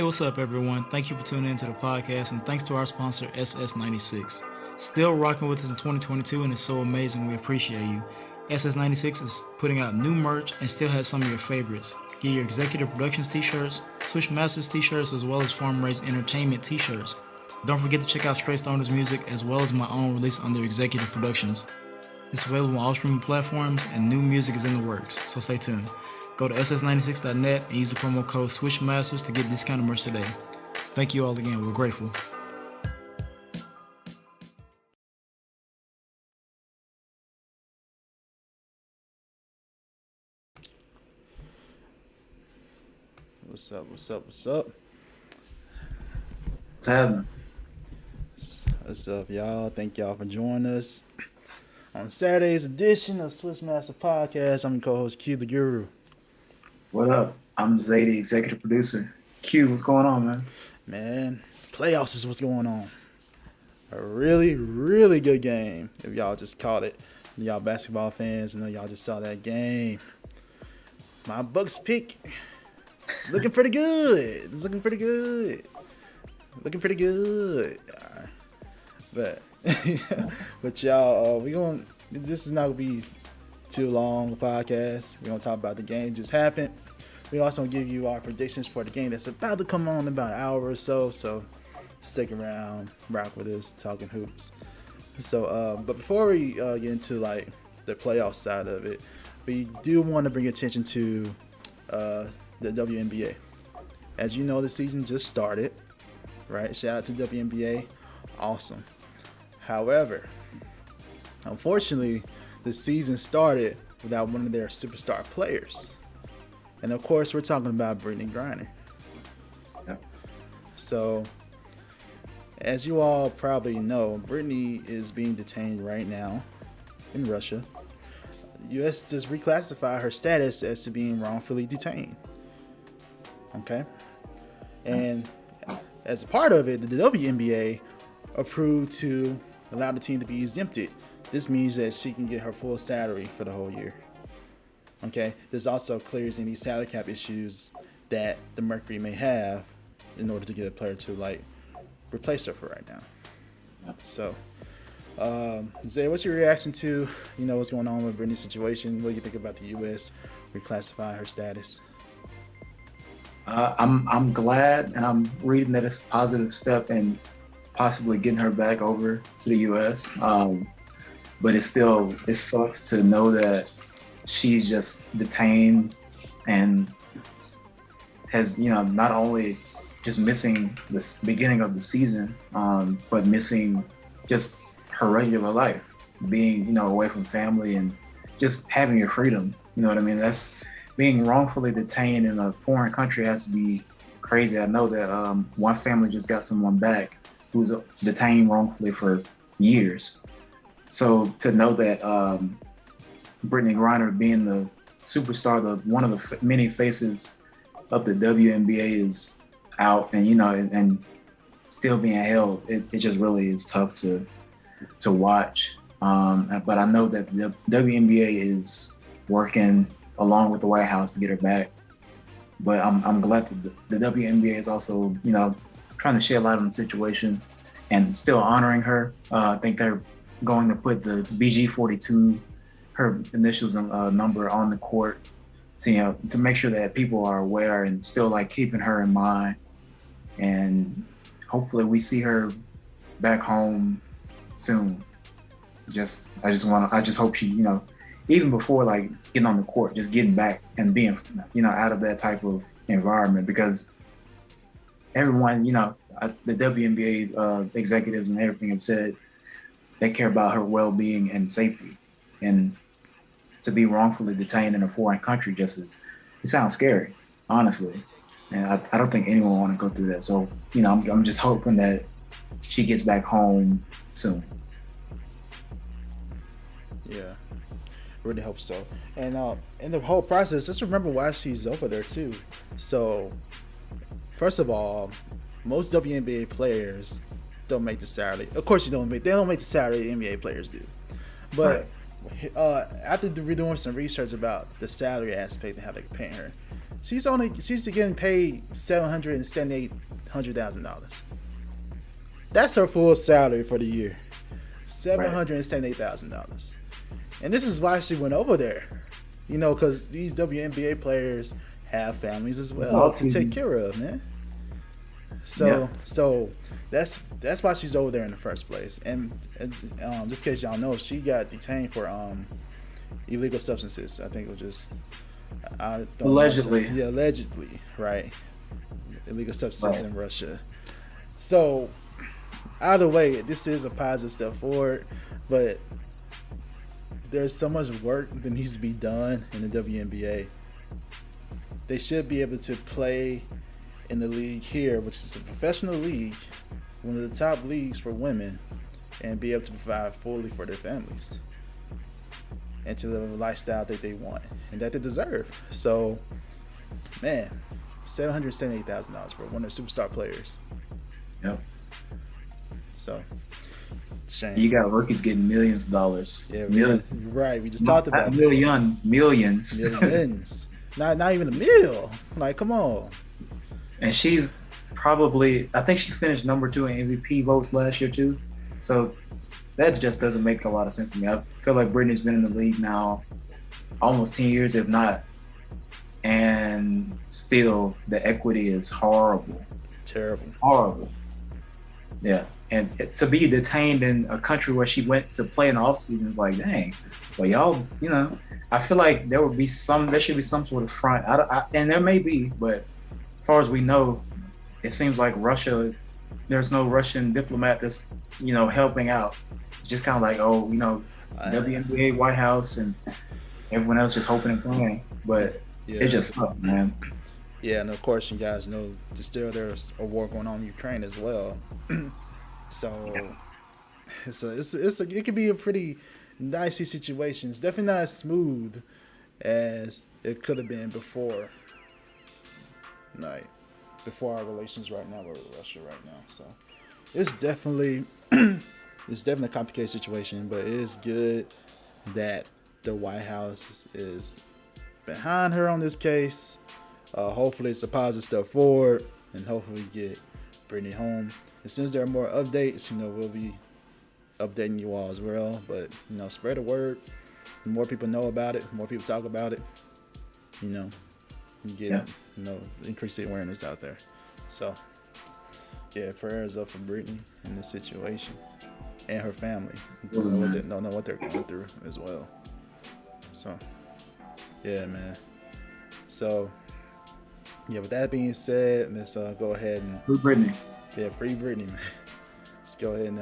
what's up, everyone? Thank you for tuning into the podcast, and thanks to our sponsor, SS96. Still rocking with us in 2022, and it's so amazing. We appreciate you. SS96 is putting out new merch and still has some of your favorites. Get your Xzequtive Productions t-shirts, Swish Masters t-shirts, as well as Farm Raised Entertainment t-shirts. Don't forget to check out Straight Stoner's music, as well as my own release under Xzequtive Productions. It's available on all streaming platforms, and new music is in the works, so stay tuned. Go to ss96.net and use the promo code SwishMasters to get discounted merch today. Thank you all again. We're grateful. What's up? What's happening? What's up, y'all? Thank y'all for joining us on Saturday's edition of Swish Masters Podcast. I'm your co-host QtheGuru. What up? I'm Zay, the executive producer. Q, what's going on, man? Man, playoffs is what's going on. A really, really good game, if y'all just caught it. Y'all basketball fans, I know y'all just saw that game. My Bucks pick is looking pretty good. But y'all, this is not gonna be too long, the podcast. We're gonna talk about the game just happened. We also give you our predictions for the game that's about to come on in about an hour or so. So stick around, rock with us, talking hoops. So, but before we get into like the playoff side of it, we do want to bring attention to the WNBA. As you know, the season just started, right? Shout out to WNBA, awesome. However, unfortunately, the season started without one of their superstar players. And of course, we're talking about Brittney Griner. Yep. So, as you all probably know, Brittney is being detained right now in Russia. The U.S. just reclassified her status as to being wrongfully detained. Okay? And as a part of it, the WNBA approved to allow the team to be exempted. This means that she can get her full salary for the whole year. Okay, this also clears any salary cap issues that the Mercury may have in order to get a player to like replace her for right now. So, Zay, what's your reaction to what's going on with Brittney's situation? What do you think about the U.S. reclassifying her status? I'm glad, and I'm reading that it's a positive step in possibly getting her back over to the U.S. But it sucks to know that she's just detained and has, not only just missing the beginning of the season, but missing just her regular life, being, away from family and just having your freedom. You know what I mean? That's being wrongfully detained in a foreign country has to be crazy. I know that one family just got someone back who's detained wrongfully for years. So to know that Brittney Griner being the superstar, one of the many faces of the WNBA is out and, and still being held, it just really is tough to watch. But I know that the WNBA is working along with the White House to get her back. But I'm glad that the WNBA is also, trying to shed light on the situation and still honoring her. I think they're going to put the BG42, her initials and number on the court to make sure that people are aware and still like keeping her in mind. And hopefully we see her back home soon. I just hope she, even before like getting on the court, just getting back and being, out of that type of environment, because everyone, the WNBA executives and everything have said they care about her well-being and safety. And to be wrongfully detained in a foreign country it sounds scary, honestly. And I don't think anyone want to go through that. So, I'm just hoping that she gets back home soon. Yeah, really hope so. And in the whole process, just remember why she's over there too. So, first of all, most WNBA players don't make the salary. Of course, they don't make the salary NBA players do. But after doing some research about the salary aspect and how they're paying her, She's getting paid $778,000. That's her full salary for the year. $778,000. And this is why she went over there. You know, because these WNBA players have families as well to take care of, man. So that's why she's over there in the first place. And just in case y'all know, she got detained for illegal substances. I think it was just allegedly. Allegedly, right? Illegal substances in Russia. So either way, this is a positive step forward, but there's so much work that needs to be done in the WNBA. They should be able to play in the league here, which is a professional league, one of the top leagues for women, and be able to provide fully for their families and to live a lifestyle that they want and that they deserve. So, man, $778,000 for one of the superstar players. Yep. So, shame. You got rookies getting millions of dollars. Yeah, right. We just talked about millions. Millions. Not even a meal. Like, come on. And she's probably, I think she finished number 2 in MVP votes last year too. So that just doesn't make a lot of sense to me. I feel like Brittney's been in the league now almost 10 years, if not. And still the equity is horrible. Terrible. Horrible. Yeah. And to be detained in a country where she went to play in the offseason is like, dang. Well, y'all, you know, I feel like there should be some sort of front. And there may be, but as far as we know, it seems like Russia, there's no Russian diplomat that's, you know, helping out. It's just kind of like, oh, you know, WNBA, White House, and everyone else just hoping and praying. But it just sucks, man. Yeah, and of course, you guys know there's a war going on in Ukraine as well. So it could be a pretty dicey situation. It's definitely not as smooth as it could have been before our relations right now with Russia right now. So it's definitely a complicated situation, but it is good that the White House is behind her on this case. Hopefully it's a positive step forward, and hopefully we get Brittney home. As soon as there are more updates, you know, we'll be updating you all as well. But, you know, spread the word. The more people know about it, the more people talk about it, you know, you get, you know, increase the awareness out there. So, yeah, prayers up for Brittney in this situation and her family. Don't know what they're going through as well. So, yeah, man. So, yeah, with that being said, let's go ahead and free Brittney. Yeah, free Brittney, man. Let's go ahead and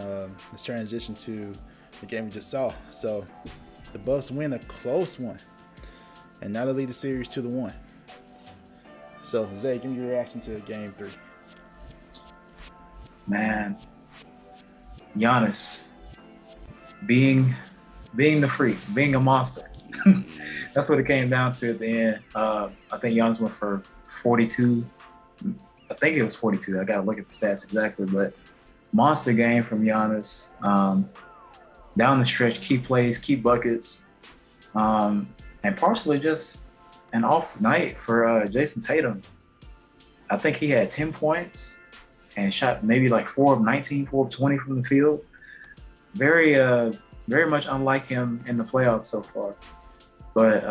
let's transition to the game we just saw. So, the Bucks win a close one, and now they lead the series 2-1. So, Zay, give me your reaction to Game 3. Man, Giannis being the freak, being a monster. That's what it came down to at the end. I think Giannis went for 42. I think it was 42. I got to look at the stats exactly, but monster game from Giannis. Down the stretch, key plays, key buckets, and partially just an off night for Jason Tatum. I think he had 10 points and shot maybe like 4 of 19, 4 of 20 from the field. Very much unlike him in the playoffs so far. But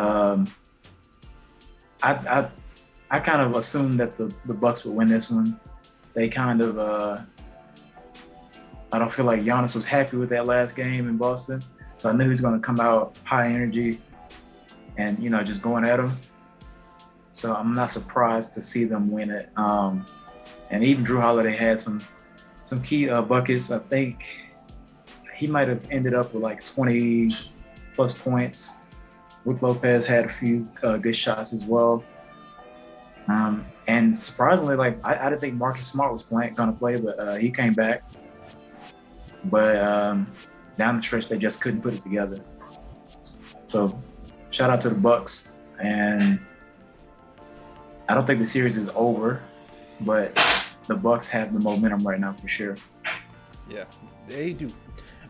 I kind of assumed that the Bucks would win this one. They kind of, I don't feel like Giannis was happy with that last game in Boston. So I knew he was going to come out high energy and, you know, just going at him. So I'm not surprised to see them win it. And even Drew Holiday had some key buckets. I think he might have ended up with like 20 plus points. Brook Lopez had a few good shots as well. And surprisingly, like I didn't think Marcus Smart was going to play, but he came back. But down the stretch, they just couldn't put it together. So shout out to the Bucks. And I don't think the series is over, but the Bucks have the momentum right now for sure. Yeah, they do.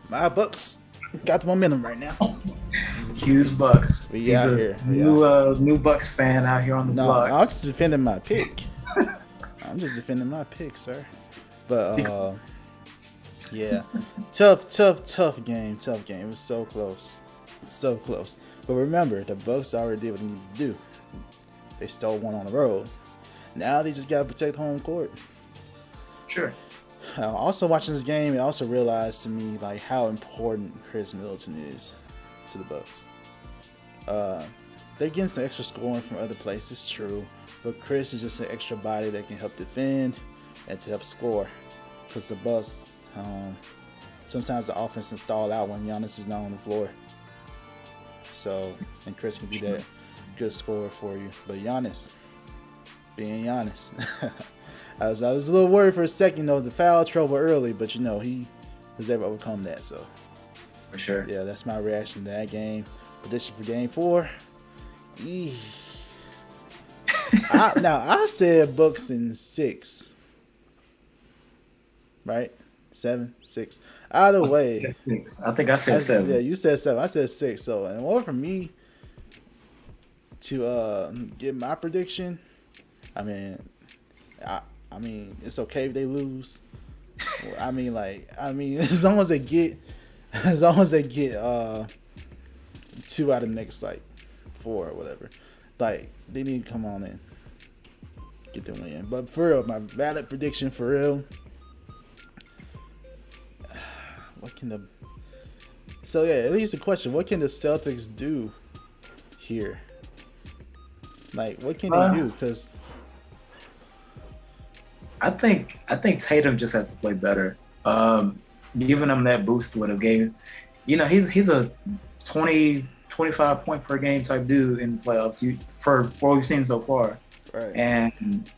My Bucks got the momentum right now. Q's Bucks. We He's out a here. new Bucks fan out here on the block. I'm just defending my pick. I'm just defending my pick, sir. But yeah, tough game. It was so close. But remember, the Bucks already did what they needed to do. They stole one on the road. Now they just gotta protect home court. Sure. Also watching this game, I also realized to me like how important Chris Middleton is to the Bucks. They're getting some extra scoring from other places, true, but Chris is just an extra body that can help defend and to help score. Because the Bucks, sometimes the offense can stall out when Giannis is not on the floor. So, and Chris can be that good scorer for you. But Giannis, being Giannis, I was a little worried for a second, the foul trouble early, but he was able to overcome that. So, for sure. Yeah, that's my reaction to that game. Prediction for Game 4. I said Bucks in 6. Right? 7, 6. Either way. I think I said 7. Yeah, you said 7. I said 6. So, in order for me to get my prediction, I mean, it's okay if they lose. As long as they get 2 out of the next 4 or whatever, they need to come on in, get them in. But for real, my valid prediction for real. Here's the question: what can the Celtics do here? What can they do? Because I think Tatum just has to play better. Giving him that boost would have gave. He's a 20, 25 point per game type dude in the playoffs. For what we've seen so far, right? And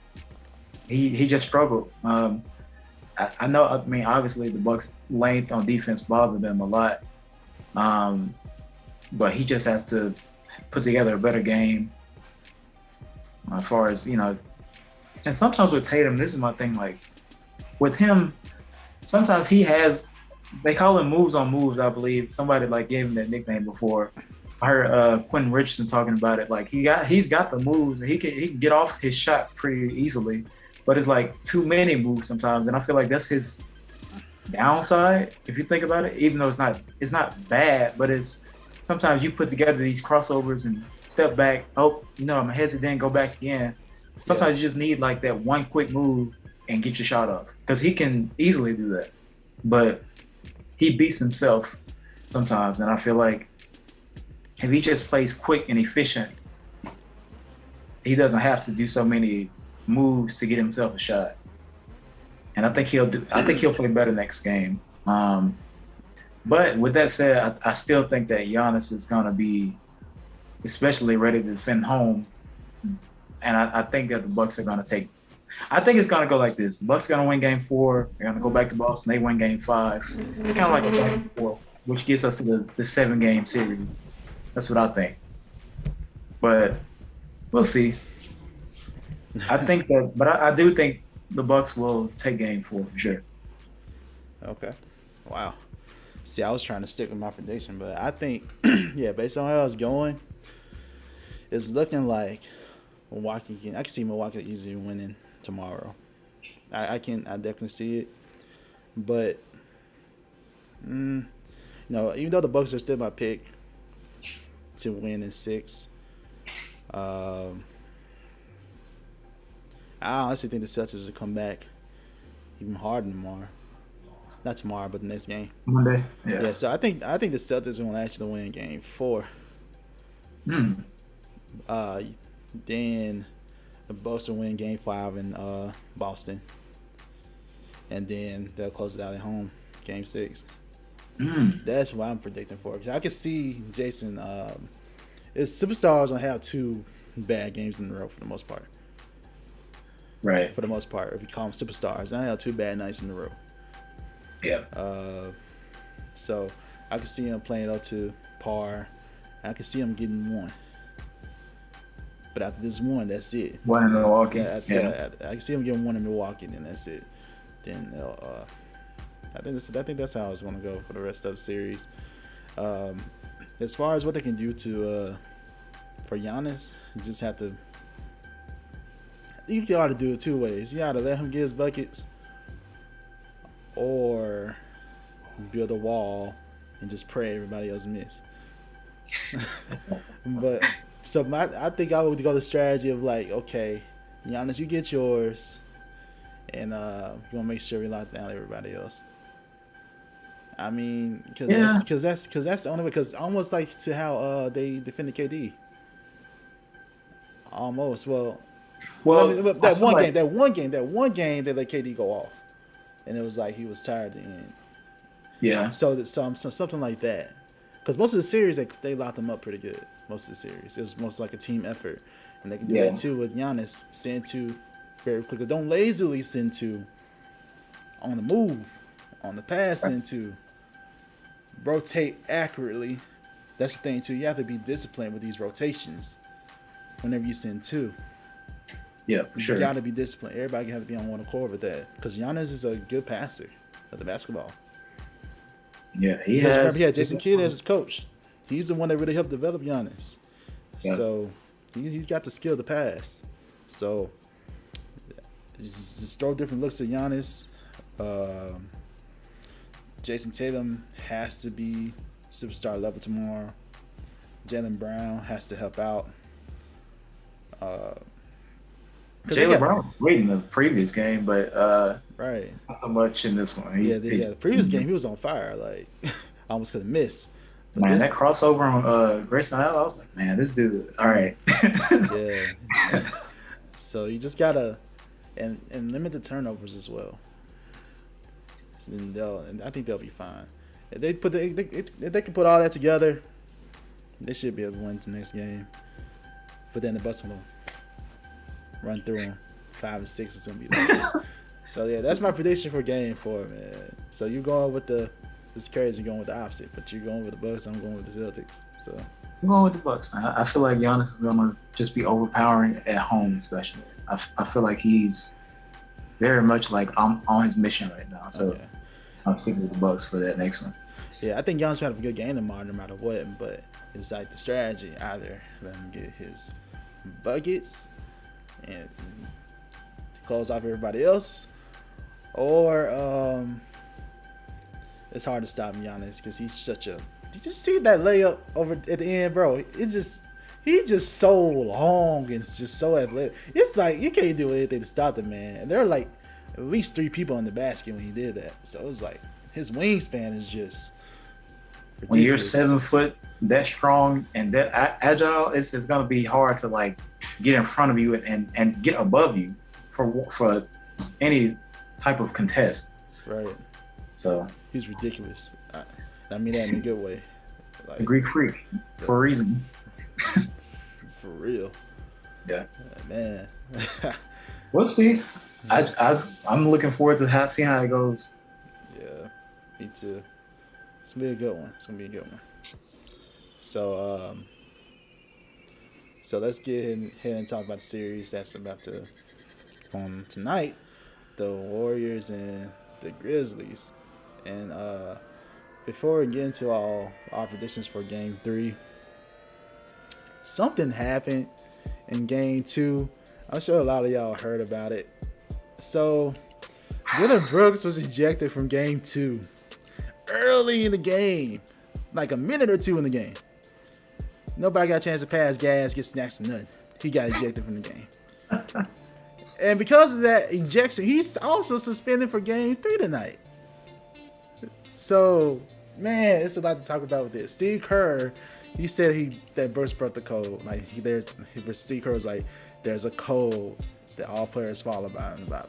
he just struggled. I know. I mean, obviously the Bucks' length on defense bothered them a lot. But he just has to put together a better game. As far as and sometimes with Tatum, this is my thing. With him, sometimes he has. They call him moves on moves. I believe somebody gave him that nickname before. I heard Quentin Richardson talking about it. He's got the moves. And he can get off his shot pretty easily. But it's too many moves sometimes, and I feel like that's his downside if you think about it. Even though it's not bad, but it's sometimes you put together these crossovers and step back. Oh, I'm hesitant, go back again. Sometimes you just need that one quick move and get your shot up because he can easily do that. But he beats himself sometimes, and I feel like if he just plays quick and efficient, he doesn't have to do so many moves to get himself a shot, and I think he'll play better next game. But with that said, I still think that Giannis is gonna be especially ready to defend home, and I think that the Bucks are gonna take. I think it's gonna go like this: the Bucks are gonna win Game 4. They're gonna go back to Boston. They win Game 5, kind of like a Game 4, which gets us to the 7-game series. That's what I think. But we'll see. I think that, but I do think the Bucks will take Game 4 for sure. Okay. Wow. See, I was trying to stick with my prediction, but I think, based on how I was going, it's looking like Milwaukee I can see Milwaukee easily winning tomorrow. I definitely see it. But, even though the Bucks are still my pick to win in 6, I honestly think the Celtics will come back even harder tomorrow. Not tomorrow, but the next game. Monday. Yeah. Yeah. So I think the Celtics are going to actually win Game 4. Then the Bucks will win Game 5 in Boston, and then they'll close it out at home, Game 6. That's what I'm predicting for. Because I can see Jason. Superstars will have 2 bad games in a row for the most part. Right. For the most part, if you call them superstars, I have 2 bad nights in a row. Yeah. So I can see him playing up to par. I can see him getting 1. But after this 1, that's it. 1 in Milwaukee. I can see him getting 1 in Milwaukee, and then that's it. Then I think that's how it's going to go for the rest of the series. as far as what they can do to for Giannis, you just have to. You got to do it two ways. You got to let him get his buckets, or build a wall and just pray everybody else miss. But so I think I would go the strategy of like, okay, Giannis, you get yours, and we're gonna make sure we lock down everybody else. I mean, because that's the only way. Because almost like to how they defended KD. Almost. Well, I mean, that one game, they let KD go off, and it was like he was tired at the end. Yeah. So something like that. Because most of the series they locked them up pretty good. Most of the series, it was most like a team effort, and they can do that too with Giannis. Send two very quickly. Don't lazily send two. On the move, on the pass, send two. Rotate accurately. That's the thing too. You have to be disciplined with these rotations. Whenever you send two. Yeah, for sure. You got to be disciplined. Everybody have to be on one accord with that. Because Giannis is a good passer of the basketball. Yeah, he had Jason Kidd as his coach. He's the one that really helped develop Giannis. Yeah. So he's got the skill to pass. So just throw different looks at Giannis. Jason Tatum has to be superstar level tomorrow. Jaylen Brown has to help out. Jaylen Brown was great in the previous game, but right, not so much in this one. The previous game he was on fire, like almost could have missed. But man, that crossover on Grayson Allen, I was like, man, this dude, all right. Yeah. So you just gotta and limit the turnovers as well. And I think they'll be fine. If they can put all that together, they should be able to win the next game. But then the Bucks will run through them. 5 and 6 is gonna be like this. So yeah, that's my prediction for Game 4, man. So you're going with it's crazy. You're going with the opposite, but you're going with the Bucks. I'm going with the Celtics. So I'm going with the Bucks, man. I feel like Giannis is gonna just be overpowering at home, especially. I feel like he's very much like I'm on his mission right now. So I'm sticking with the Bucks for that next one. Yeah, I think Giannis will have a good game tomorrow, no matter what. But it's like the strategy: either let him get his buckets and close off everybody else, or it's hard to stop Giannis because he's such a. Did you see that layup over at the end, bro? He's just so long and it's just so athletic. It's like you can't do anything to stop the man. And there are like at least 3 people in the basket when he did that. So it was like his wingspan is just ridiculous. When you're 7 foot, that strong and that agile, it's gonna be hard to like get in front of you and get above you for any type of contest. Right. So he's ridiculous. I mean that in a good way. Like, a Greek freak for a reason. For real. Yeah. Man. We'll see. I'm looking forward to seeing how it goes. Yeah, me too. It's gonna be a good one. So let's get ahead and talk about the series that's about to come tonight. The Warriors and the Grizzlies. And before we get into all our predictions for Game 3, something happened in Game 2. I'm sure a lot of y'all heard about it. So, Dillon Brooks was ejected from Game 2 early in the game, like a minute or 2 in the game. Nobody got a chance to pass gas, get snacks, or nothing. He got ejected from the game. And because of that ejection, he's also suspended for Game 3 tonight. So, man, it's a lot to talk about with this. Steve Kerr, he said that Brooks broke the code. Like Steve Kerr was like, there's a code that all players follow by and abide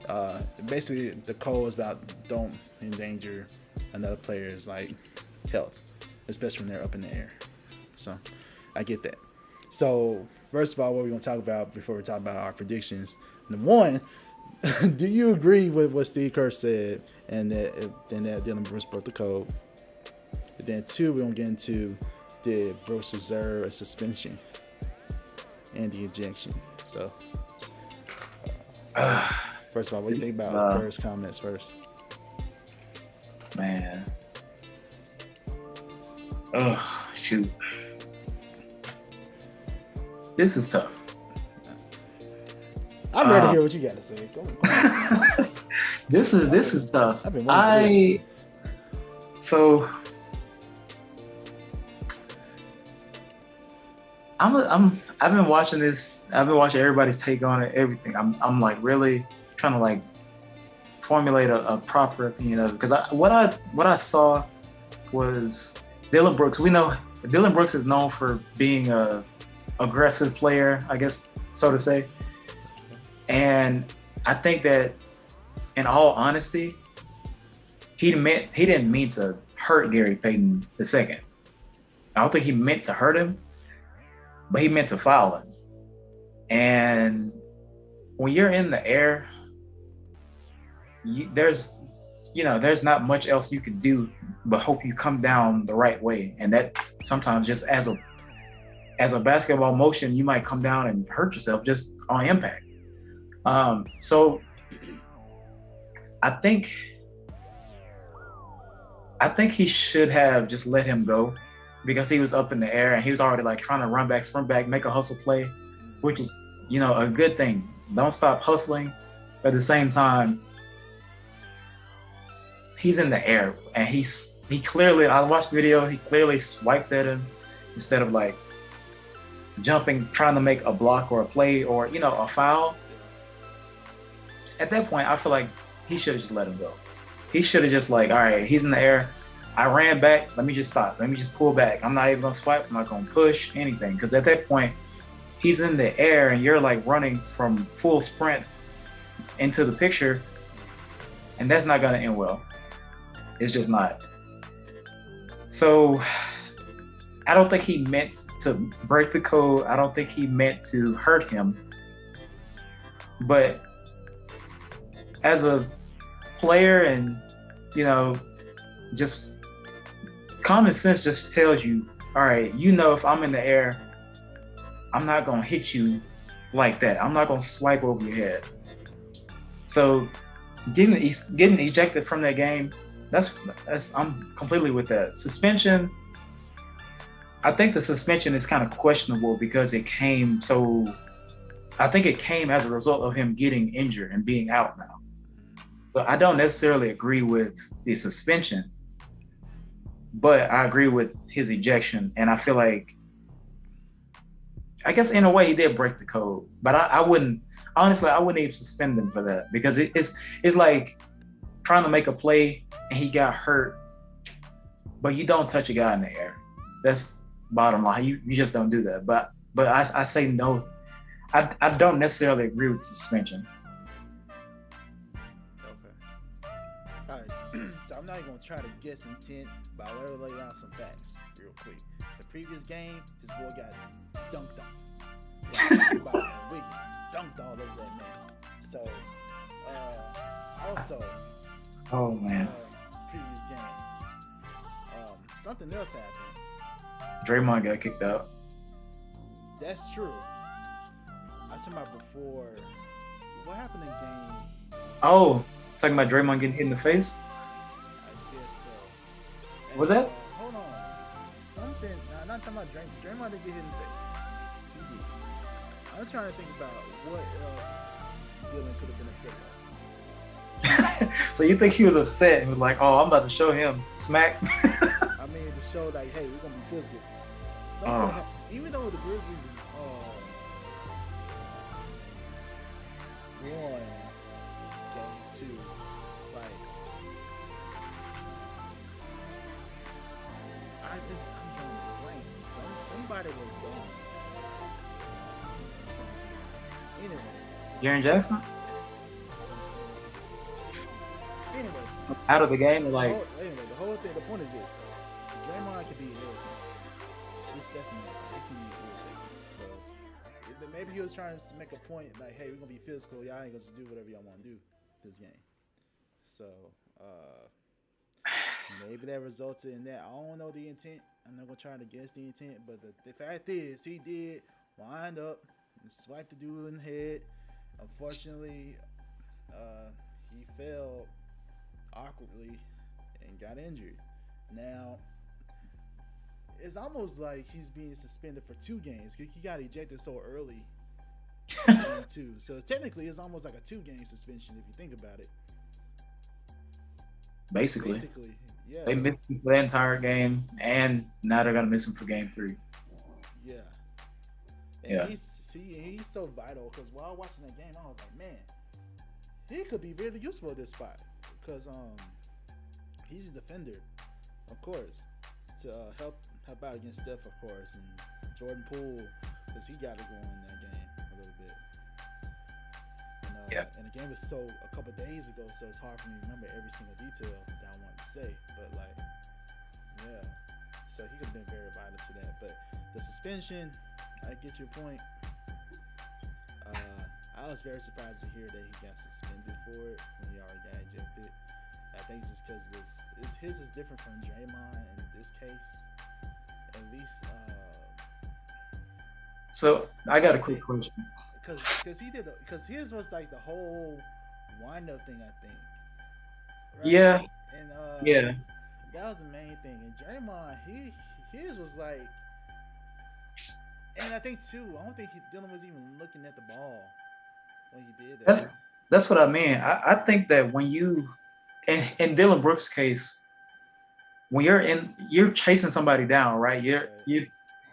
by. Basically, the code is about don't endanger another player's like health, especially when they're up in the air. So, I get that. So, first of all, what we're gonna talk about before we talk about our predictions. Number one, do you agree with what Steve Kerr said and that Dillon Brooks broke the code? And then 2, we're gonna get into did Brooks deserve a suspension and the ejection. So, first of all, what do you think about Kerr's comments first? Man, Oh, shoot. This is tough. I'm ready to hear what you got to say. Go on. This is tough. I've been waiting for this. So I've been watching this. I've been watching everybody's take on it. Everything. I'm like really trying to like formulate a proper opinion of it, because what I saw was Dillon Brooks. We know Dillon Brooks is known for being a aggressive player, I guess, so to say. And I think that, in all honesty, he didn't mean to hurt Gary Payton II. I don't think he meant to hurt him, but he meant to foul him. And when you're in the air, there's not much else you can do but hope you come down the right way. And that sometimes, just as a basketball motion, you might come down and hurt yourself just on impact. So I think he should have just let him go, because he was up in the air and he was already like trying to run back, sprint back, make a hustle play, which is, a good thing. Don't stop hustling. But at the same time, he's in the air and he clearly, I watched the video, he clearly swiped at him instead of like jumping, trying to make a block or a play or, a foul. At that point, I feel like he should have just let him go. He should have just like, all right, he's in the air. I ran back. Let me just stop. Let me just pull back. I'm not even going to swipe. I'm not going to push anything. Because at that point, he's in the air and you're like running from full sprint into the picture. And that's not going to end well. It's just not. So I don't think he meant to break the code. I don't think he meant to hurt him. But as a player, and just common sense just tells you, all right, if I'm in the air, I'm not gonna hit you like that. I'm not gonna swipe over your head. So getting ejected from that game, that's I'm completely with that. Suspension, I think the suspension is kind of questionable because I think it came as a result of him getting injured and being out now. But I don't necessarily agree with the suspension, but I agree with his ejection. And I feel like, I guess in a way he did break the code, but I wouldn't even suspend him for that, because it's like trying to make a play and he got hurt, but you don't touch a guy in the air. That's bottom line. You just don't do that. But I say no. I don't necessarily agree with the suspension. So I'm not even gonna try to guess intent, but I will lay out some facts real quick. The previous game, his boy got dunked on. By Wiggins, dunked all over that man. So also, oh man, previous game, something else happened. Draymond got kicked out. That's true. I'm talking about before. What happened in game? Oh, talking about Draymond getting hit in the face? I guess so. And, was that? Hold on. Something. No, not talking about Draymond. Draymond didn't get hit in the face. He did. I'm trying to think about what else Dillon could have been upset about. So you think he was upset? He was like, "Oh, I'm about to show him smack." I mean, to show like, hey, we're gonna be physical. Something. Even though the Grizzlies won game 2, like I'm drawing a blank. Somebody was gone. Anyway. Jaren Jackson? Anyway. Out of the game, like. The whole thing. The point is this: Draymond can be irritating. That's me. It can be irritating. So maybe he was trying to make a point, like, hey, we're gonna be physical. Y'all ain't gonna just do whatever y'all want to do this game. So maybe that resulted in that. I don't know the intent. I'm not gonna try to guess the intent, but the fact is, he did wind up and swipe the dude in the head. Unfortunately, he fell awkwardly and got injured. Now, it's almost like he's being suspended for 2 games. He got ejected so early. Too. So technically, it's almost like a 2-game suspension if you think about it. Basically, yeah. They missed him for the entire game, and now they're gonna miss him for game 3. Yeah. And he's so vital because while watching that game, I was like, man, he could be really useful at this spot because he's a defender, of course, to help out against Steph, of course, and Jordan Poole because he got it going in that game a little bit. And the game was a couple days ago, so it's hard for me to remember every single detail that I wanted to say. But so he could have been very vital to that. But the suspension, I get your point. I was very surprised to hear that he got suspended for it when he already got ejected. I think just because his is different from Draymond in this case. At least. So I got a quick question. Because his was like the whole wind-up thing, I think. Right? Yeah. And that was the main thing. And Draymond, his was like, and I think too, I don't think Dillon was even looking at the ball when he did that. That's what I mean. I think that when you, in Dillon Brooks' case, when you're chasing somebody down, right?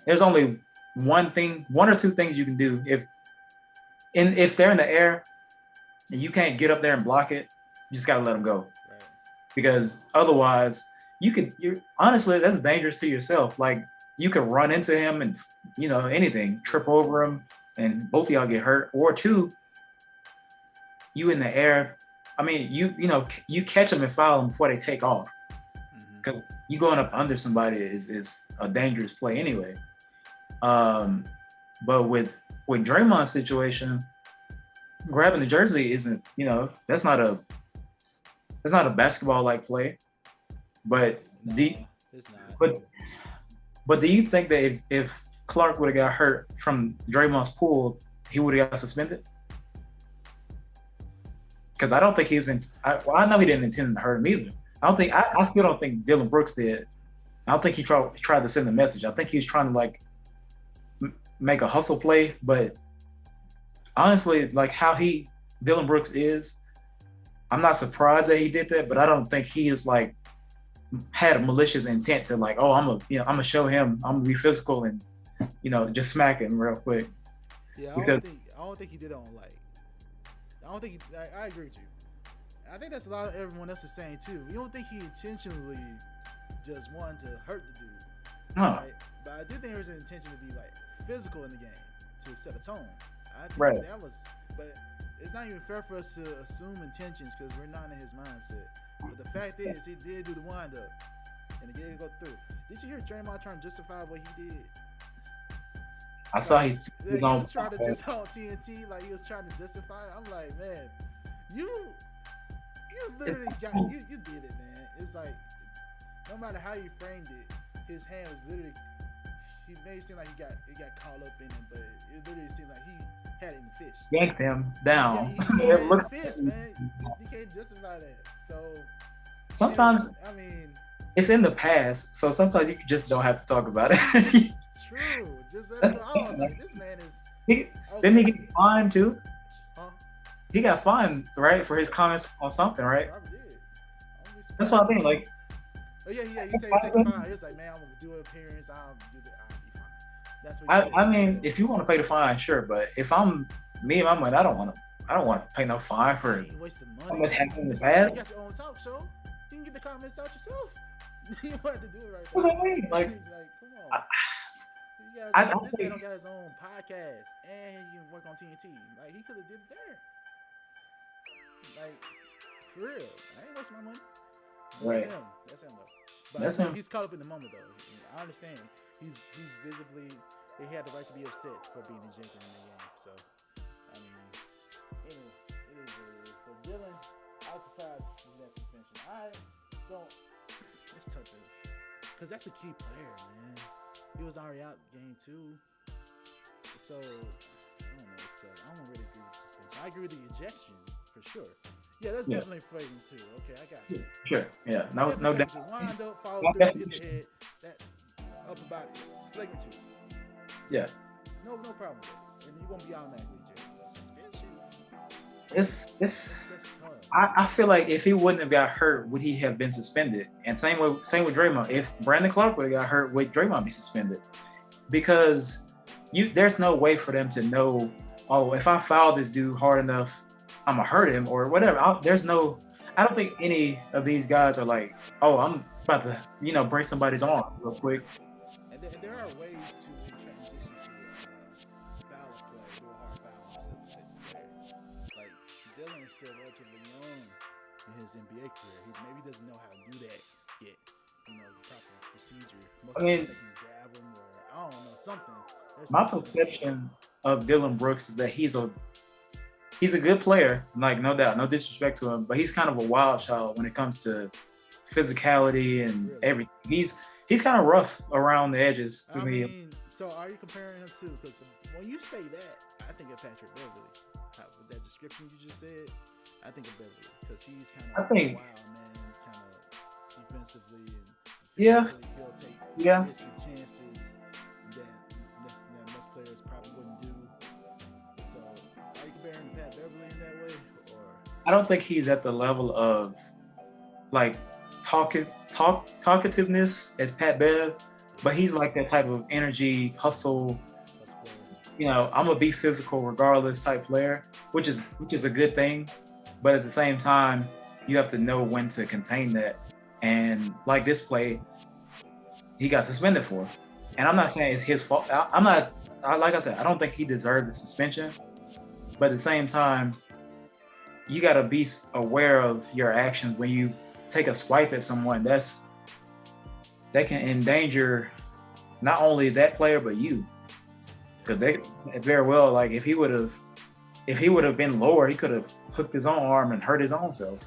There's only one or two things you can do. If they're in the air and you can't get up there and block it, you just gotta let them go. Right. Because otherwise, honestly, that's dangerous to yourself. Like you could run into him and anything, trip over him, and both of y'all get hurt. Or 2, you in the air. I mean, you catch them and foul them before they take off. Because you going up under somebody is a dangerous play anyway. But with Draymond's situation, grabbing the jersey isn't, that's not a basketball-like play. But it's not. But do you think that if Clark would have got hurt from Draymond's pull, he would have got suspended? Because I don't think he was I know he didn't intend to hurt him either. I still don't think Dillon Brooks did. I don't think he tried to send a message. I think he was trying to make a hustle play, but honestly, how Dillon Brooks is, I'm not surprised that he did that, but I don't think he is had a malicious intent to I'm gonna show him I'm gonna be physical and just smack him real quick. Yeah, I don't think he did it on I don't think I agree with you. I think that's a lot of everyone else is saying too. You don't think he intentionally just wanted to hurt the dude. No. Right? But I do think there was an intention to be physical in the game to set a tone. I think that was, but it's not even fair for us to assume intentions because we're not in his mindset. But the fact is, he did do the wind up and it did go through. Did you hear Draymond trying to justify what he did? I saw he was trying to just on TNT, he was trying to justify it. I'm like, man, you literally you did it, man. It's no matter how you framed it, his hand was literally. He made it seem like it got caught up in him, but it literally seemed like he had it in the fist. Yanked him down. Yeah, he had it in the fist, man. You can't justify that. So sometimes, it's in the past, so sometimes you just don't have to talk about it. True. Just I was like, this man is. Didn't he get fined too? Huh? He got fined, right, for his comments on something, right? Probably did. That's what I mean. Oh yeah. He said he take a fine. He was like, man, I'm gonna do an appearance. I'll be fine. That's what. I mean, if you want to pay the fine, sure. But if I'm me and my money, I don't want to pay no fine for. You wasting money. Happening You bad. got your own talk show. You can get the comments out yourself. You don't have to do it right now. What do you mean? He's like, come on. This man don't got his own podcast and he can work on TNT. He could have did it there. For real. I ain't wasting my money. Right. That's him though. But he's caught up in the moment though. I understand. He's visibly. He had the right to be upset for being ejected in the game. So, I mean, anyway, it is what it is. But Dillon, I was surprised with that suspension. I don't. It's tough because that's a key player, man. He was already out game 2. So, I don't know. It's tough. I don't really agree with the suspension. I agree with the ejection for sure. Yeah, that's definitely flagrant too. Okay, I got you. Sure. Yeah. No doubt. Wind up, follow through, hit the head. upper body, flagrant 2. Yeah. No problem with it. And you won't be automatically jailed. Suspension. It's That's tough. I feel like if he wouldn't have got hurt, would he have been suspended? And same with Draymond. If Brandon Clark would have got hurt, would Draymond be suspended? Because there's no way for them to know, oh, if I foul this dude hard enough, I'm gonna hurt him or whatever. I don't think any of these guys are like, oh, I'm about to, break somebody's arm real quick. And there are ways to transition to foul play, do a hard foul instead of player. Like Dillon is still relatively young in his NBA career. He maybe doesn't know how to do that yet. The proper procedure. Most of them can grab him or I don't know something. My perception of Dillon Brooks is that he's a good player, like no doubt, no disrespect to him, but he's kind of a wild child when it comes to physicality and everything. He's kind of rough around the edges to me. So are you comparing him to? Because when you say that, I think of Patrick Beverly. With that description you just said, I think of Beverly because he's kind of wild man, kind of defensively and he'll take risky chances that most players probably wouldn't do. So are you comparing Pat Beverly in that way, or? I don't think he's at the level of like talkativeness as Pat Bev, but he's like that type of energy, hustle. I'm gonna be physical regardless type player, which is a good thing. But at the same time, you have to know when to contain that. And like this play, he got suspended for. And I'm not saying it's his fault. Like I said, I don't think he deserved the suspension. But at the same time, you got to be aware of your actions when you take a swipe at someone. That can endanger not only that player but you, because they very well, like if he would have been lower, he could have hooked his own arm and hurt his own self,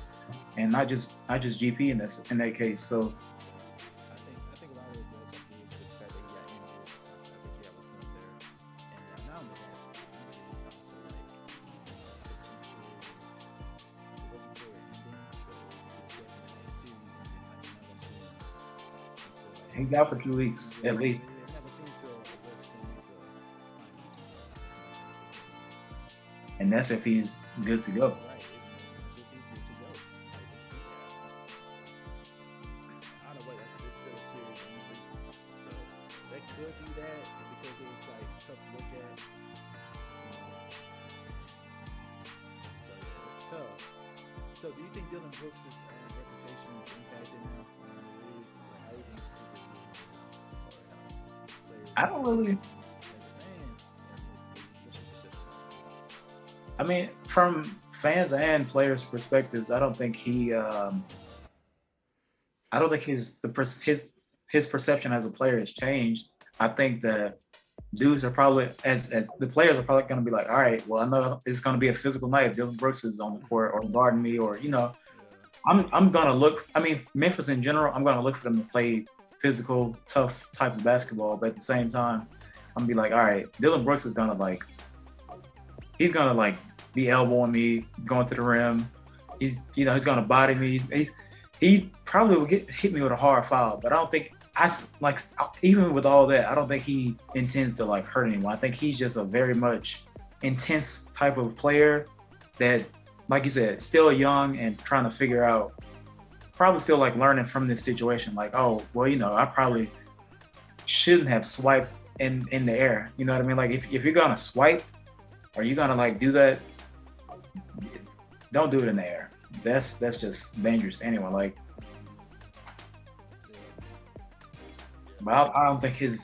and not just GP in that case. So. I think a lot of it does have to do with the fact that he got injured. I think you have a point there. And not only that, it's also like He's out for 2 weeks at least. And that's if he's good to go. So do you think Dillon Brooks' reputation is impacted now in the league? Like, how do you think I don't really. I mean, from fans and players' perspectives, I don't think his perception as a player has changed. I think that dudes are probably as the players are probably going to be like, all right, well, I know it's going to be a physical night if Dillon Brooks is on the court or guarding me, or I'm going to look. I mean, Memphis in general, I'm going to look for them to play physical, tough type of basketball, but at the same time, I'm gonna be like, all right, Dillon Brooks is gonna he's gonna be elbowing me, going to the rim. He's gonna body me. He probably will hit me with a hard foul, but I don't think even with all that, I don't think he intends to hurt anyone. I think he's just a very much intense type of player that, like you said, still young and trying to figure out, probably still learning from this situation. Oh, well, I probably shouldn't have swiped in the air. You know what I mean? If you're gonna swipe or you're gonna do that, don't do it in the air. That's just dangerous to anyone. But I don't think his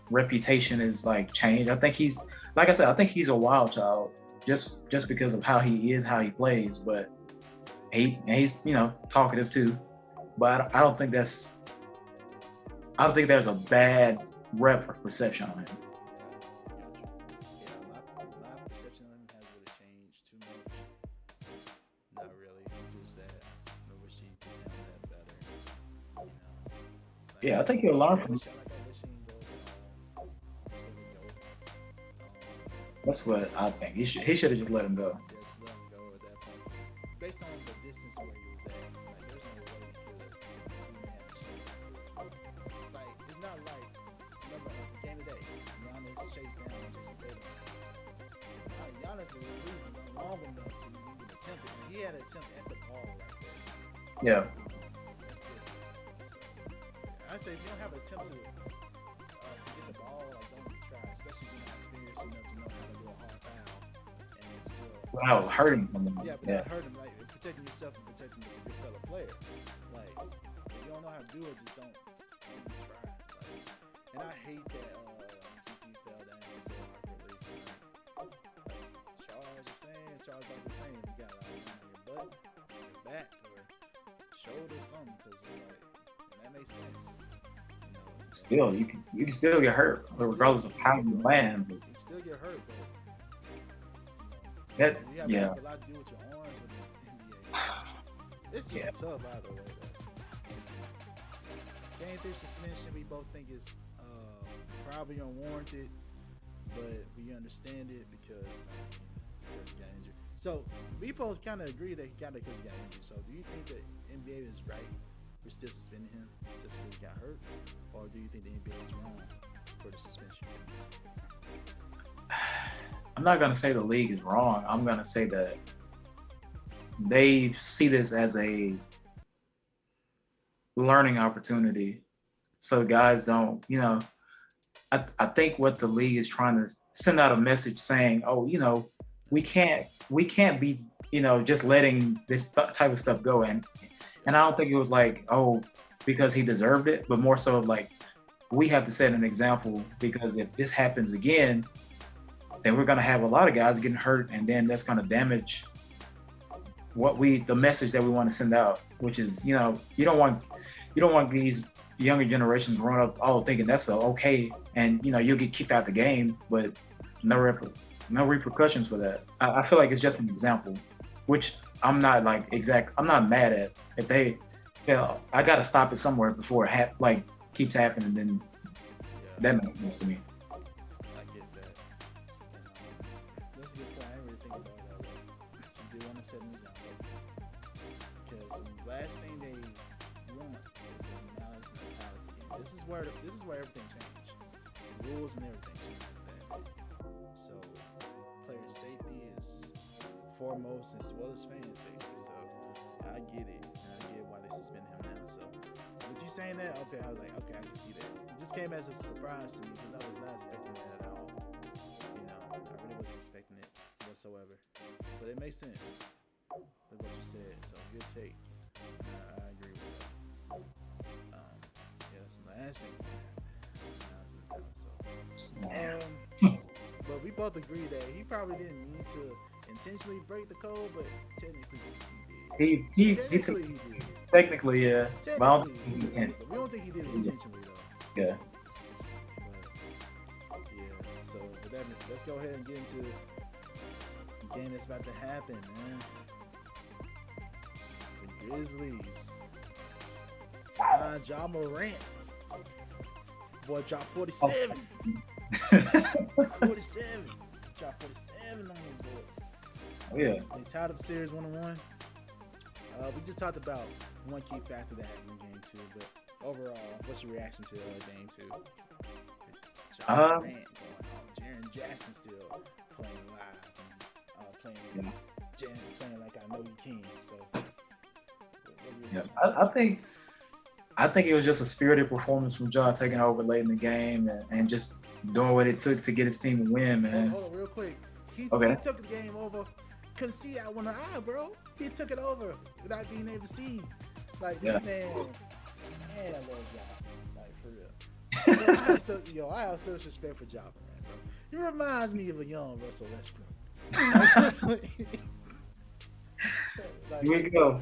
reputation is changed. I think he's, like I said, I think he's a wild child just because of how he is, how he plays. But he's talkative too. But I don't think there's a bad rep or perception on him. Yeah, my perception of him hasn't really changed too much. Not really. Just that I wish he could handle that better. Yeah, I think he'll learn from it. That's what I think. He should have just let him go. Yeah, just let him go at that point. Based on the distance where he was at, there's no way he could have even had a chance. It's not like honestly, at least long enough to even attempt it. He had an attempt at the ball right there. Yeah. That's different. So, I say if you don't have an attempt to get the ball, like don't even try, especially if you're not experienced enough to know how to do a hard foul and it's still Without hurting them. Yeah, but not hurting, like protecting yourself and protecting your fellow player. Like if you don't know how to do it, just don't even try. Like, and I hate that GP fell down so awkwardly. Like Charles was saying, you got like on your butt, your back, or shoulder, something, because it's like that makes sense. You know, Still, you can still get hurt, regardless of how you land. you can still get hurt, but That, you have yeah. a lot to do with your arms with the NBA. So it's just tough either way. Game 3 suspension, we both think is probably unwarranted, but we understand it because he got injured. So we both kind of agree that he got it because he got injured. So do you think the NBA is right for still suspending him just because he got hurt, or do you think the NBA is wrong for the suspension? I'm not gonna say the league is wrong. I'm gonna say that they see this as a learning opportunity, so guys don't, I think what the league is trying to send out a message saying, oh, we can't be, just letting this type of stuff go. And I don't think it was like, oh, because he deserved it, but more so like we have to set an example, because if this happens again, then we're going to have a lot of guys getting hurt, and then that's going to damage the message that we want to send out, which is, you don't want these younger generations growing up all thinking that's okay, and you'll get kicked out the game, but no repercussions for that. I feel like it's just an example, which I'm not mad at. If they, I got to stop it somewhere before it keeps happening, then that makes sense to me. I get that. That's a good point. I didn't really think about it that way. So you do want to set an example, because the last thing they want is a malice and a palace again. This is where everything changed. The rules and everything changed like that. So player safety is foremost, as well as fan safety. So I get it. And I get why they suspend him now. So with you saying that, okay, I was like, okay, I can see that. It just came as a surprise to me because I was not expecting that at all. I really wasn't expecting it whatsoever. But it makes sense with what you said. So good take. I agree with that. That's the last thing. But we both agree that he probably didn't mean to intentionally break the code, but technically he did. Technically, yeah. But we don't think he did it intentionally, though. Yeah. So let's go ahead and get into the game that's about to happen, man. The Grizzlies. Ja Morant. Boy, dropped 47. 47. Dropped 47 on these boys. Oh, yeah. They tied up series 1-1. We just talked about one key factor that happened in game 2, but overall, what's your reaction to game 2? Ja Morant going on. Jaren Jackson still playing live, playing like I know you can. So, yeah, I think it was just a spirited performance from Ja, taking over late in the game and just doing what it took to get his team to win, man. Hold on, real quick. He took the game over. Couldn't see out one eye, bro. He took it over without being able to see. Like, this man, I love Ja. Like, for real. I have such respect for Ja, man, bro. He reminds me of a young Russell Westbrook. Like, Here we go.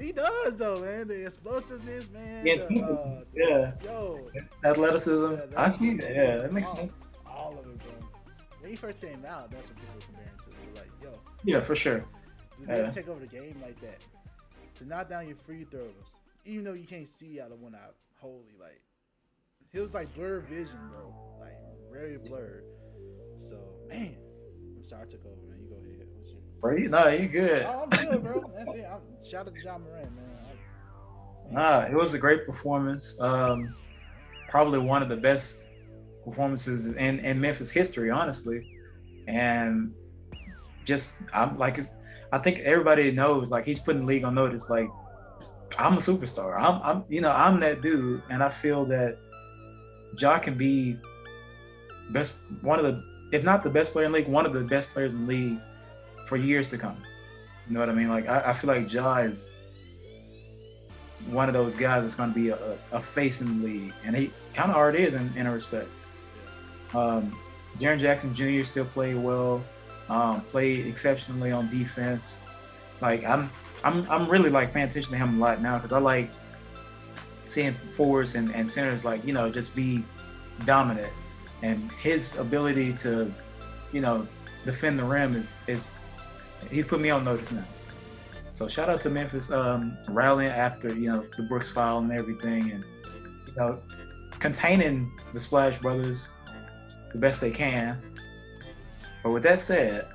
He does, though, man. The explosiveness, man. Athleticism. I see that. Yeah, that makes sense. All of it, bro. When he first came out, that's what people were comparing to. They're like, yo. Yeah, for sure. To take over the game like that. To knock down your free throws. Even though you can't see out of one eye. Holy, like. It was like blurred vision, bro. Like, very blurred. So, man. I'm sorry I took over, man. You go ahead. What's your... Bro, you good. Oh, I'm good, bro. That's it. Shout out to Ja Morant, man. It was a great performance. Probably one of the best performances in Memphis history, honestly. and just I'm like, I think everybody knows, like, he's putting the league on notice. Like, I'm a superstar. I'm that dude, and I feel that Ja can be one of the, if not the best player in the league, one of the best players in the league for years to come. You know what I mean? Like, I feel like Ja is one of those guys that's going to be a face in the league, and he kind of already is in a respect. Jaren Jackson Jr. still played well, played exceptionally on defense. Like, I'm really like paying attention to him a lot now, because I like seeing forwards and centers, like, you know, just be dominant, and his ability to, you know, defend the rim is he put me on notice now. So shout out to Memphis rallying after, you know, the Brooks foul and everything, and, you know, containing the Splash Brothers the best they can. But with that said,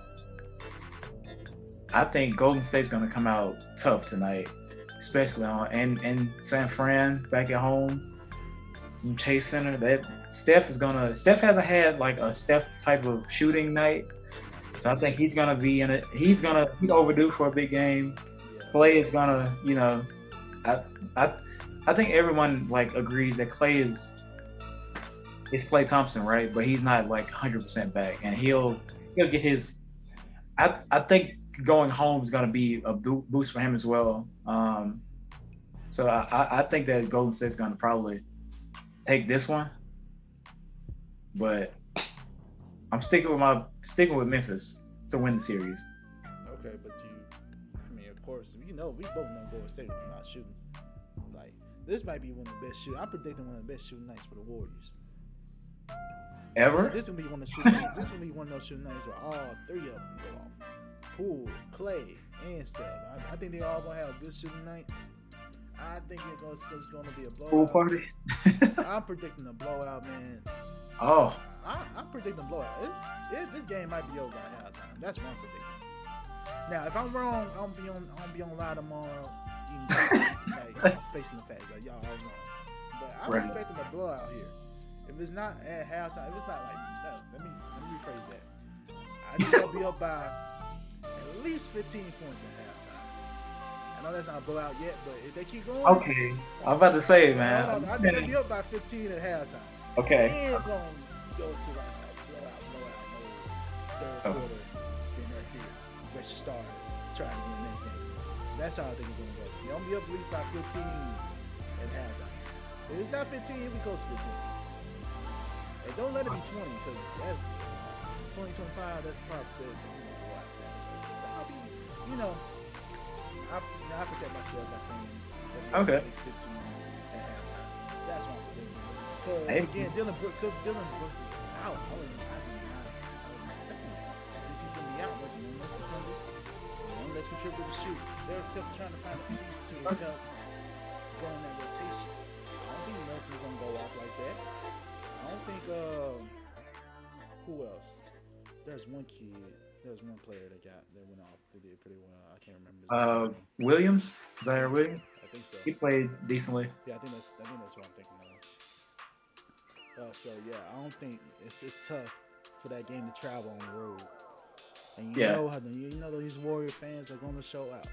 I think Golden State's gonna come out tough tonight, especially in San Fran, back at home, in Chase Center. That Steph hasn't had like a Steph type of shooting night, so I think he's overdue for a big game. Clay is gonna, you know, I think everyone like agrees that Clay is Klay Thompson, right? But he's not like 100% back, and he'll get his. I think going home is going to be a boost for him as well. So I think that Golden State's going to probably take this one, but I'm sticking with Memphis to win the series. Okay, but I mean, of course, you know, we both know Golden State will come out shooting. Like, this might be one of the best shooting. I'm predicting one of the best shooting nights for the Warriors. Ever? This will be one of the shooting nights. This will be one of those shooting nights where all three of them go off. Poole, Clay, and Steph. I think they all gonna have good shooting nights. I think it's going to be a blowout. Pool party. I'm predicting a blowout, man. Oh. I'm predicting a blowout. This game might be over at halftime. That's what I'm predicting. Now, if I'm wrong, I'm be on live tomorrow. Like, facing the facts, like, y'all all wrong. But I'm expecting a blowout here. If it's not at halftime, if it's not like, no, let me rephrase that. I think they'll be up by at least 15 points at halftime. I know that's not a blowout yet, but if they keep going, okay. I'm about to say, man. I think they'll be up by 15 at halftime. Okay. And it's gonna go to like a blowout mode. Third quarter, then that's it. Rest your stars. Try to win the next game. That's how I think it's gonna go. You're gonna be up at least by 15 at halftime. If it's not 15, it'll be close to 15. And don't let it be 20, because that's 2025. That's probably a lot of stats. So I'll be, I protect myself by saying okay. It's 15 at halftime. That's what I'm thinking. Because again, Dillon Brooks is out. I wasn't expecting that. Since he's gonna be out, that's one less defender, one less contributor to shoot. They're trying to find a piece to help go in that rotation. I don't think Melton's gonna go off like that. I don't think who else? There's one player that went off. They did pretty well. I can't remember his name. Williams? Zaire Williams? I think so. He played decently. Yeah, I think that's what I'm thinking of. So yeah, I don't think it's tough for that game to travel on the road. And you know these Warrior fans are going to show out.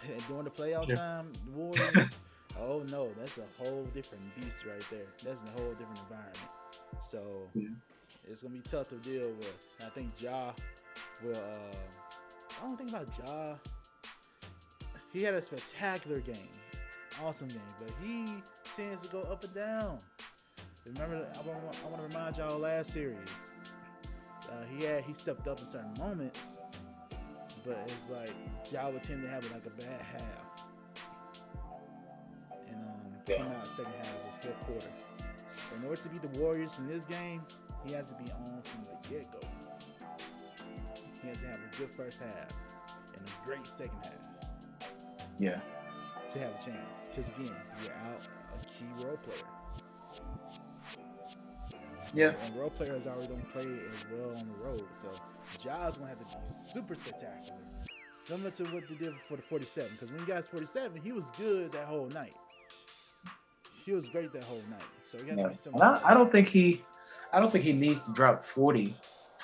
And during the playoff time, the Warriors, oh no, that's a whole different beast right there. That's a whole different environment. So it's gonna be tough to deal with. And I think Ja will. I don't think about Ja. He had a spectacular game, awesome game, but he tends to go up and down. Remember, I want to remind y'all last series. He stepped up in certain moments, but it's like Ja would tend to have like a bad half, and came out second half of fourth quarter. In order to beat the Warriors in this game, he has to be on from the get-go. He has to have a good first half and a great second half. Yeah. To have a chance, because again, you're out a key role player. Yeah. And role players already don't play as well on the road, so Ja's gonna have to be super spectacular, similar to what they did for the 47. Because when he got his 47, he was good that whole night. He was great that whole night. So he got to be similar. I don't think he needs to drop 40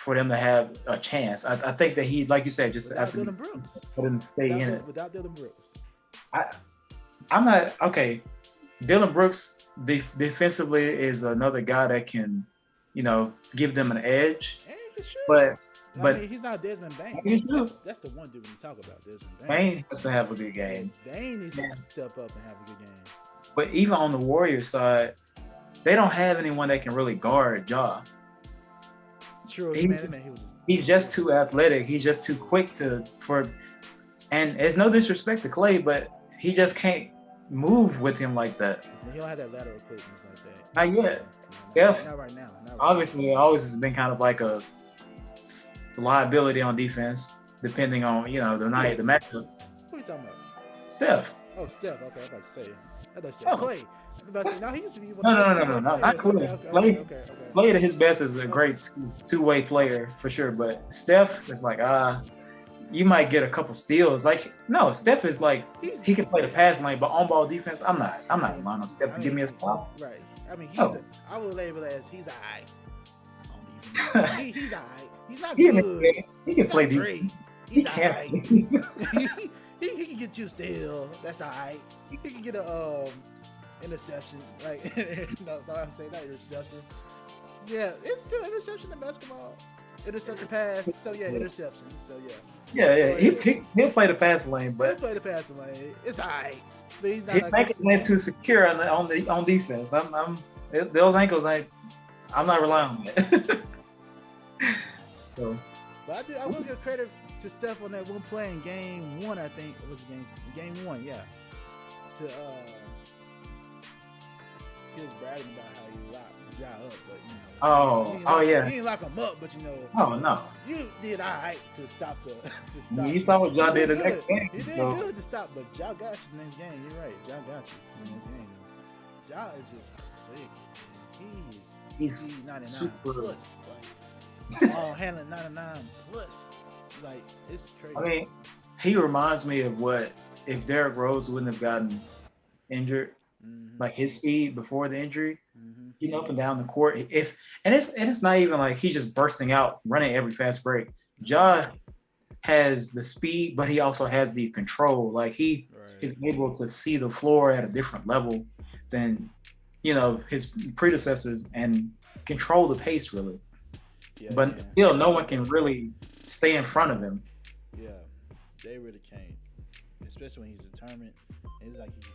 for them to have a chance. I think that he, like you said, just has to Dillon Brooks. Let him stay in it. Without Dillon Brooks. I'm not okay. Dillon Brooks defensively is another guy that can, give them an edge. But I mean, he's not Desmond Bain. That's the one dude when you talk about Desmond Bain. Bain has to have a good game. Bain needs to step up and have a good game. But even on the Warriors side, they don't have anyone that can really guard Ja. True. He's just too athletic. He's just too quick and it's no disrespect to Clay, but he just can't move with him like that. He don't have that lateral quickness like that. Not yet. Not right now. Obviously, it always has been kind of like a liability on defense, depending on, the night, the matchup. Who are you talking about? Steph. Oh, Steph. Okay, I was about to say. Clay. No, he used to be one No, not Clay. Clay at his best is a great two-way player for sure, but Steph is like, you might get a couple steals. Like, no, Steph is like, he can play the pass lane, but on-ball defense, I'm not relying on Steph to give me a spot. Right. I mean, I would label it as he's all right. He's all right. He's not good. He can play defense. He's all right. He can get you a steal. That's all right. He can get a interception. Like, no, I'm saying not interception. Yeah, it's still interception in basketball. Interception pass. So yeah, interception. So yeah. Yeah. He'll play the pass lane, but he'll play the pass lane. It's all right. But he's not. His ankles ain't too secure on defense. Those ankles ain't. I'm not relying on that. So. But I will give credit to Steph on that one play in game 1. I think it was game 1. Yeah. He was bragging about how he locked Ja up, but yeah. He didn't lock him up, but Oh no. You did all right to stop. You saw what Ja did the next game. He did good to stop, but Ja got you the next game. You're right. Ja got you the next game. Ja is just big. He's 99 super plus. Like, handling 99 plus. Like, it's crazy. I mean, he reminds me of what if Derrick Rose wouldn't have gotten injured. Mm-hmm. Like his speed before the injury, getting up and down the court. It's not even like he's just bursting out, running every fast break. Ja has the speed, but he also has the control. Like he is able to see the floor at a different level than his predecessors and control the pace really. But still, no one can really stay in front of him. Yeah, they really can't, especially when he's determined.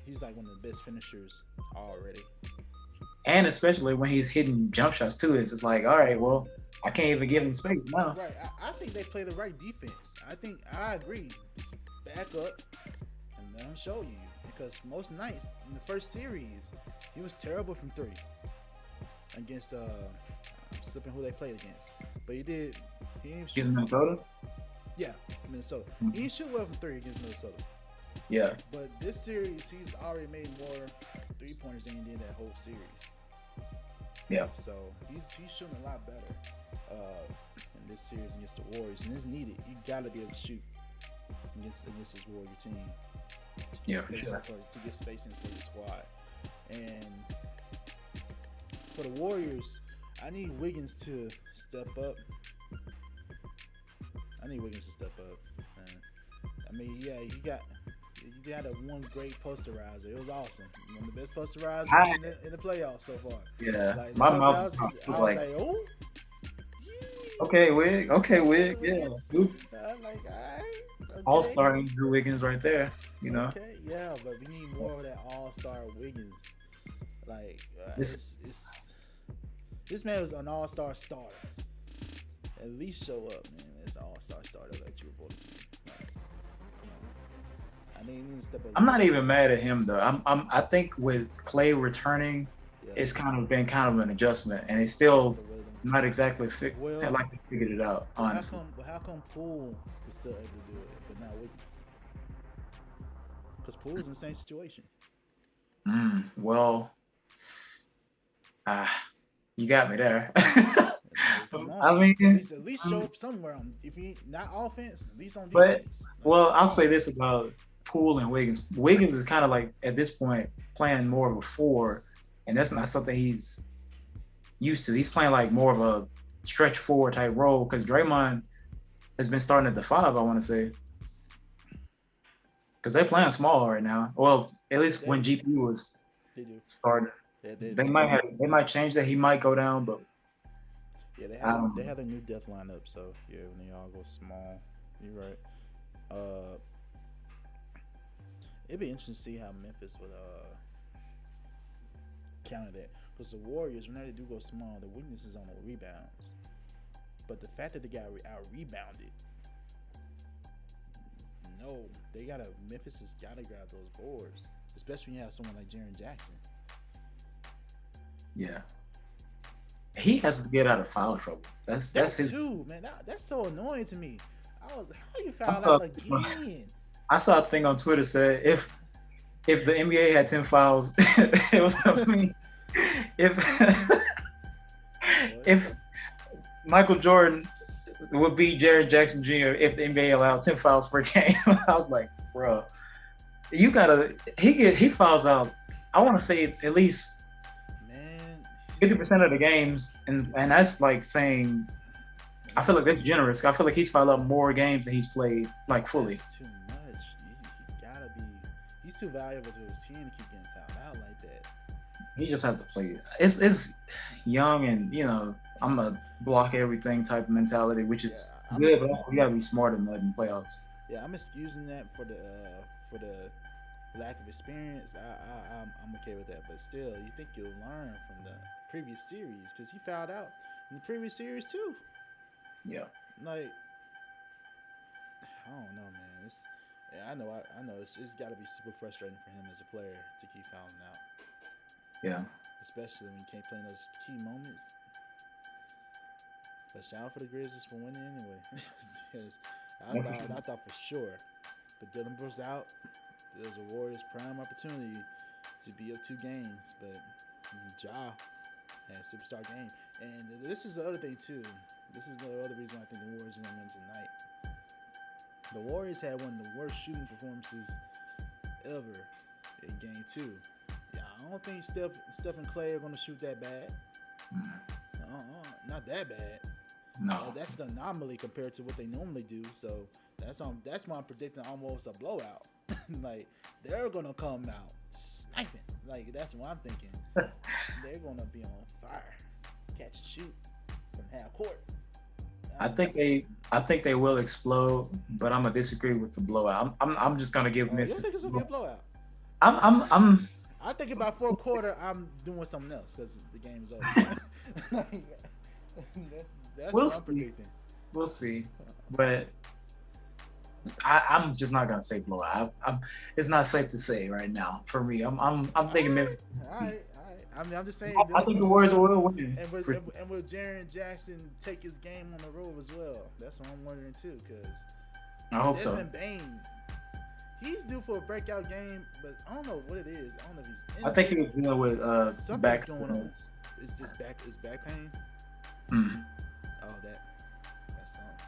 He's like one of the best finishers already. And especially when he's hitting jump shots too, it's just like, all right, well, I can't even give him space now. Right. I think they play the right defense. I agree. Just back up and let him show you. Because most nights in the first series, he was terrible from 3 against I'm slipping who they played against. But he didn't shoot. Minnesota? Yeah, Minnesota. He didn't shoot well from 3 against Minnesota. Yeah. But this series, he's already made more 3-pointers than he did that whole series. Yeah. So he's shooting a lot better in this series against the Warriors, and it's needed. You gotta be able to shoot against this Warrior team to get spacing for your squad. And for the Warriors, I need Wiggins to step up. Man. I mean, yeah, you got a one great posterizer. It was awesome. One of the best posterizers in the playoffs so far. Yeah. Like, My mouth I was like, oh. Okay, Wig. Yeah. I'm like, all right. Okay. All-star Andrew Wiggins right there, Okay, yeah, but we need more of that all-star Wiggins. Like, this man was an all-star starter. At least show up, man. It's an all-star starter that you reported to me. I need to step up. I'm not even mad at him though. I think with Clay returning, it's kind of been an adjustment, and it's still not exactly like they figured it out. Honestly, how come Poole is still able to do it, but not Wiggins? Because Poole's in the same situation. Well, you got me there. I mean, at least show up somewhere. If he not offense, at least on defense. Well, I'll say this about Poole and Wiggins. Wiggins is kind of like at this point playing more of a 4, and that's not something he's used to. He's playing like more of a stretch forward type role because Draymond has been starting at the 5. I want to say because they're playing small right now. Well, at least when GP was started, they might change that. He might go down, but yeah, they have a new death lineup. So yeah, when they all go small, you're right. It'd be interesting to see how Memphis would counter that because the Warriors, whenever they do go small, the weakness is on the rebounds. But the fact that they got out rebounded, Memphis has gotta grab those boards, especially when you have someone like Jaren Jackson. Yeah, he has to get out of foul trouble. That's his too, man. That's so annoying to me. I was how you fouled out again? I saw a thing on Twitter said if the NBA had 10 fouls, it was I mean, if Michael Jordan would beat Jared Jackson Jr. if the NBA allowed 10 fouls per game. I was like, bro, you gotta he fouls out. I want to say at least 50% of the games, and that's like saying. I feel like that's generous. I feel like he's fouled out more games than he's played like fully. That's too much. He gotta be. He's too valuable to his team to keep getting fouled out like that. He just has to play. It's young and I'm a block everything type of mentality, which is good, but you gotta be smarter than that in playoffs. Yeah, I'm excusing that for the lack of experience. I'm okay with that, but still, you think you'll learn from the previous series because he fouled out in the previous series too. Yeah. Like, I don't know, man. I know it's got to be super frustrating for him as a player to keep fouling out. Yeah. Especially when you can't play in those key moments. But shout out for the Grizzlies for winning anyway. Because I thought for sure. But Dillon was out. There was a Warriors prime opportunity to be up 2 games. But Ja had a superstar game. And this is the other thing, too. This is the other reason I think the Warriors are going to win tonight. The Warriors had one of the worst shooting performances ever in Game 2. Yeah, I don't think Steph and Clay are going to shoot that bad. Not that bad. No. That's the anomaly compared to what they normally do. So that's why I'm predicting almost a blowout. Like, they're going to come out sniping. Like, that's what I'm thinking. They're going to be on fire. Catch and shoot from half court. I think they will explode, but I'm gonna disagree with the blowout. I'm just gonna give Memphis. You think it's gonna be a blowout? I think about fourth quarter. I'm doing something else because the game's over. that's what I'm predicting. We'll see, but I'm just not gonna say blowout. It's not safe to say right now for me. I'm thinking Memphis. All right. I'm just saying. I think the Warriors will win. And will Jaren Jackson take his game on the road as well? That's what I'm wondering too. Because I hope so. Bane, he's due for a breakout game, but I don't know what it is. I don't know if he's. I think he was dealing with something's back going on. Is back pain? Mm. Oh, that's something.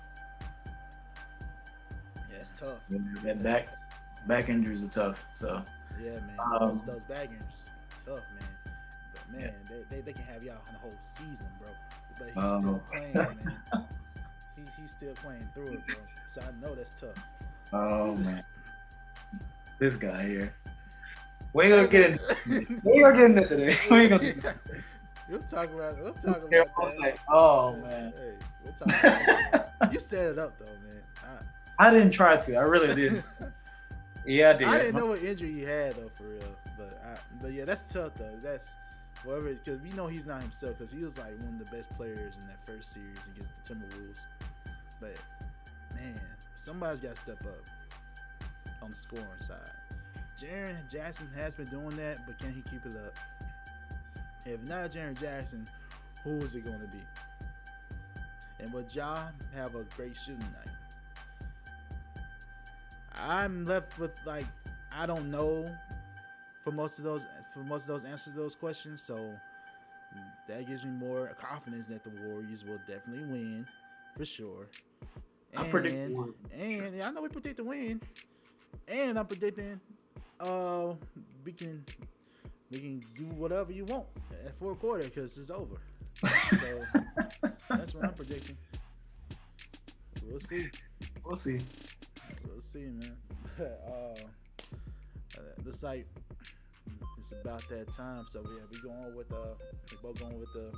Yeah, it's tough. Yeah, back injuries are tough. So. Yeah, man. Those back injuries, tough, man. Man, they can have y'all on the whole season, bro. But he's still playing, man. He's still playing through it, bro. So I know that's tough. Oh man, this guy here. We ain't gonna get into today. We ain't gonna. We'll talk about that. Like, oh man. Hey, we'll talk about that. You set it up though, man. I didn't try to. I really did. Yeah, I did. I didn't know what injury he had though, for real. But yeah, that's tough though. That's whatever, because we know he's not himself, because he was like one of the best players in that first series against the Timberwolves. But man, somebody's got to step up on the scoring side. Jaren Jackson has been doing that, but can he keep it up? If not Jaren Jackson, who is it going to be? And will Ja have a great shooting night? I'm left with I don't know for most of those answers to those questions. So that gives me more confidence that the Warriors will definitely win for sure. I predict the Warriors. And I know we predict the win. And I'm predicting we can do whatever you want at fourth quarter because it's over. So that's what I'm predicting. We'll see. We'll see. We'll see, man. Looks like it's about that time. So we going with we're both going with the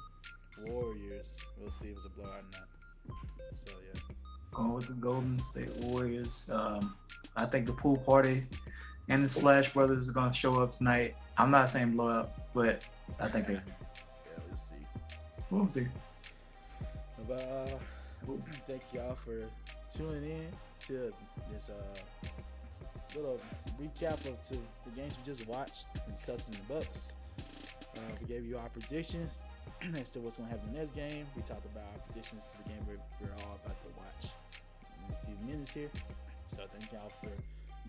Warriors. We'll see if it's a blowout or not. So yeah. Going with the Golden State Warriors. I think the pool party and the Splash Brothers are gonna show up tonight. I'm not saying blowout, but I think they. Yeah, we'll see. We'll see. But thank y'all for tuning in to this little recap of the games we just watched, the Celtics and the Bucks. We gave you our predictions as to what's going to happen in the next game. We talked about our predictions to the game we're all about to watch in a few minutes here. So thank y'all for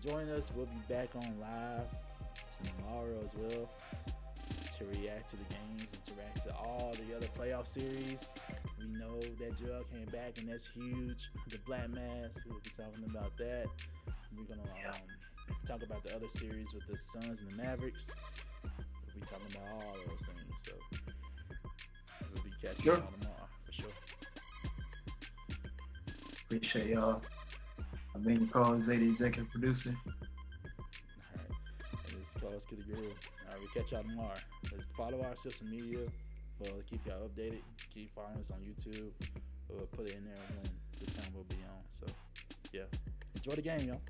joining us. We'll be back on live tomorrow as well to react to the games and to react to all the other playoff series. We know that Joel came back, and that's huge. The Black Mass, we'll be talking about that. We're going to talk about the other series with the Suns and the Mavericks. We'll be talking about all those things. So we'll be catching y'all tomorrow for sure. Appreciate y'all. I've been your co-host, the executive producer. All right. And this is QtheGuru. All right, we catch y'all tomorrow. Let's follow our social media. We'll keep y'all updated. Keep following us on YouTube. We'll put it in there when the time will be on. So, yeah. Enjoy the game, y'all.